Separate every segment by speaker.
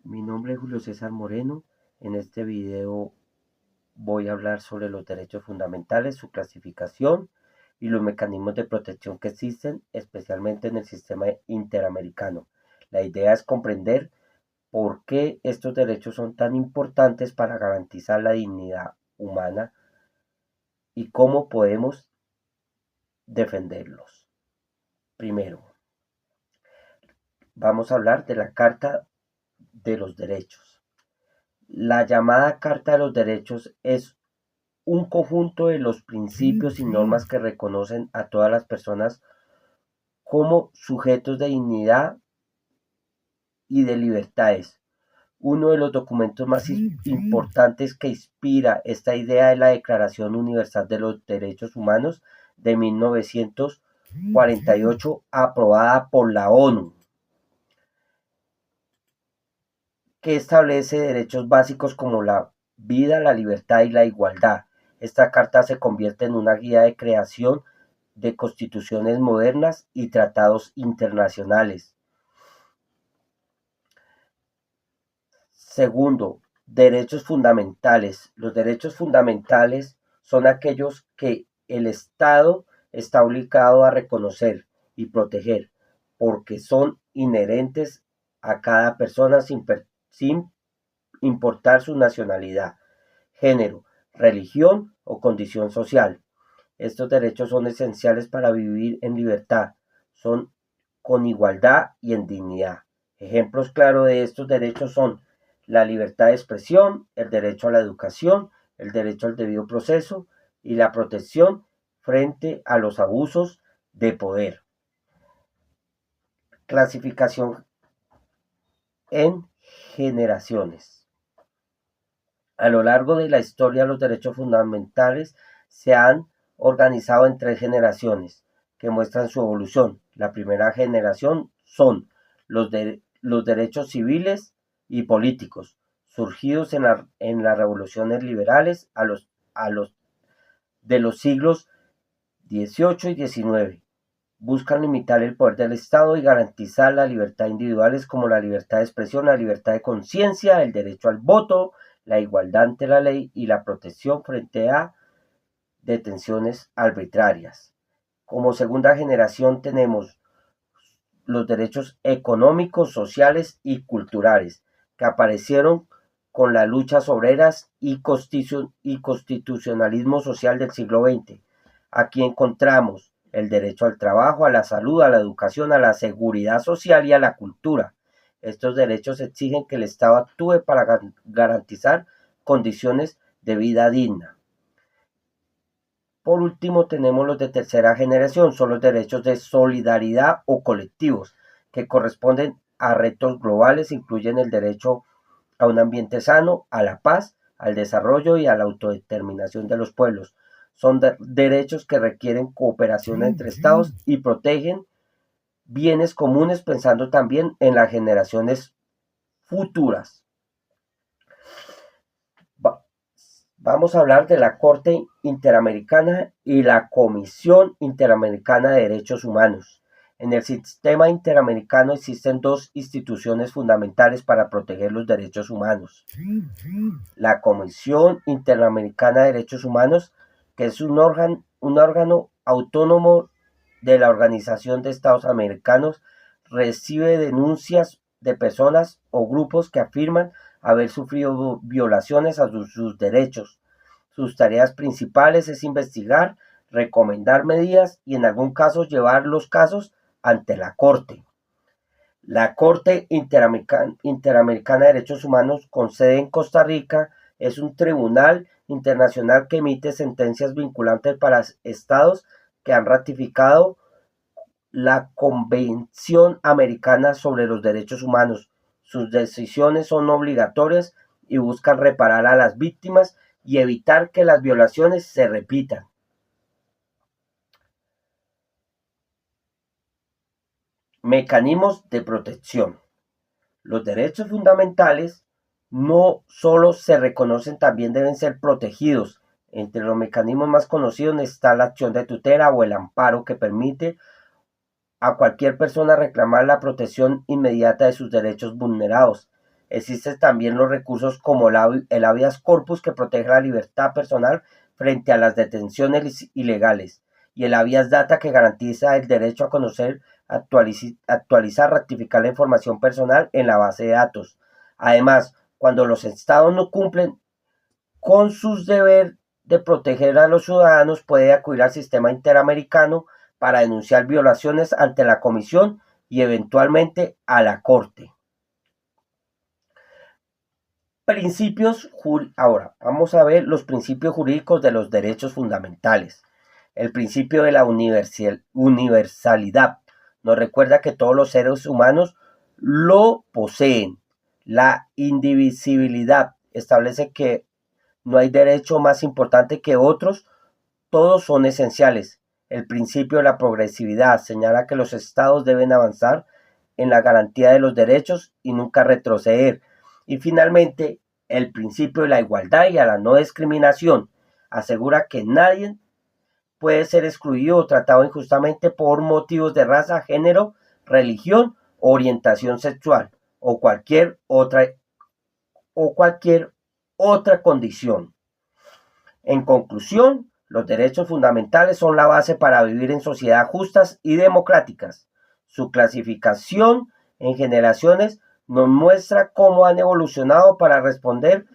Speaker 1: Mi nombre es Julio César Moreno. En este video voy a hablar sobre los derechos fundamentales, su clasificación y los mecanismos de protección que existen, especialmente en el sistema interamericano. La idea es comprender por qué estos derechos son tan importantes para garantizar la dignidad humana y cómo podemos defenderlos. Primero, vamos a hablar de la Carta de los Derechos. La llamada Carta de los Derechos es un conjunto de los principios y normas que reconocen a todas las personas como sujetos de dignidad y de libertades. Uno de los documentos más importantes que inspira esta idea es la Declaración Universal de los Derechos Humanos de 1948, aprobada por la ONU, que establece derechos básicos como la vida, la libertad y la igualdad. Esta carta se convierte en una guía de creación de constituciones modernas y tratados internacionales. Segundo, derechos fundamentales. Los derechos fundamentales son aquellos que el Estado está obligado a reconocer y proteger porque son inherentes a cada persona sin importar su nacionalidad, género, religión o condición social. Estos derechos son esenciales para vivir en libertad, son con igualdad y en dignidad. Ejemplos claros de estos derechos son la libertad de expresión, el derecho a la educación, el derecho al debido proceso y la protección frente a los abusos de poder. Clasificación en generaciones. A lo largo de la historia, los derechos fundamentales se han organizado en tres generaciones que muestran su evolución. La primera generación son los derechos civiles y políticos, surgidos en las revoluciones liberales a los de los siglos XVIII y XIX. Buscan limitar el poder del Estado y garantizar las libertades individuales como la libertad de expresión, la libertad de conciencia, el derecho al voto, la igualdad ante la ley y la protección frente a detenciones arbitrarias. Como segunda generación tenemos los derechos económicos, sociales y culturales que aparecieron con las luchas obreras y constitucionalismo social del siglo XX. Aquí encontramos el derecho al trabajo, a la salud, a la educación, a la seguridad social y a la cultura. Estos derechos exigen que el Estado actúe para garantizar condiciones de vida digna. Por último, tenemos los de tercera generación, son los derechos de solidaridad o colectivos, que corresponden a retos globales, incluyen el derecho a un ambiente sano, a la paz, al desarrollo y a la autodeterminación de los pueblos. Son derechos que requieren cooperación entre estados y protegen bienes comunes pensando también en las generaciones futuras. Vamos a hablar de la Corte Interamericana y la Comisión Interamericana de Derechos Humanos. En el sistema interamericano existen dos instituciones fundamentales para proteger los derechos humanos. La Comisión Interamericana de Derechos Humanos, que es un órgano autónomo de la Organización de Estados Americanos, recibe denuncias de personas o grupos que afirman haber sufrido violaciones a sus derechos. Sus tareas principales es investigar, recomendar medidas y en algún caso llevar los casos ante la Corte. La Corte Interamericana de Derechos Humanos, con sede en Costa Rica, es un tribunal internacional que emite sentencias vinculantes para estados que han ratificado la Convención Americana sobre los Derechos Humanos. Sus decisiones son obligatorias y buscan reparar a las víctimas y evitar que las violaciones se repitan. Mecanismos de protección. Los derechos fundamentales no solo se reconocen, también deben ser protegidos. Entre los mecanismos más conocidos está la acción de tutela o el amparo, que permite a cualquier persona reclamar la protección inmediata de sus derechos vulnerados. Existen también los recursos como el habeas corpus, que protege la libertad personal frente a las detenciones ilegales, y el habeas data, que garantiza el derecho a conocer, actualizar, rectificar la información personal en la base de datos. Además, cuando los estados no cumplen con sus deberes de proteger a los ciudadanos, puede acudir al sistema interamericano para denunciar violaciones ante la Comisión y eventualmente a la Corte. Ahora vamos a ver los principios jurídicos de los derechos fundamentales. El principio de la universalidad nos recuerda que todos los seres humanos lo poseen. La indivisibilidad establece que no hay derecho más importante que otros, todos son esenciales. El principio de la progresividad señala que los estados deben avanzar en la garantía de los derechos y nunca retroceder. Y finalmente, el principio de la igualdad y a la no discriminación asegura que nadie puede ser excluido o tratado injustamente por motivos de raza, género, religión, orientación sexual o cualquier otra condición. En conclusión, los derechos fundamentales son la base para vivir en sociedades justas y democráticas. Su clasificación en generaciones nos muestra cómo han evolucionado para responder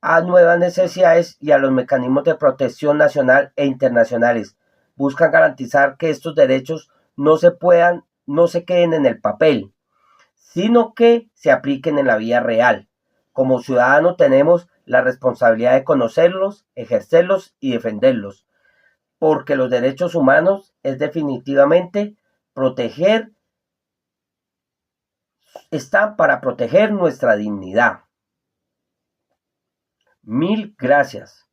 Speaker 1: a nuevas necesidades y a los mecanismos de protección nacional e internacionales. Buscan garantizar que estos derechos no se queden en el papel, sino que se apliquen en la vida real. Como ciudadanos tenemos la responsabilidad de conocerlos, ejercerlos y defenderlos, porque los derechos humanos es definitivamente están para proteger nuestra dignidad. Mil gracias.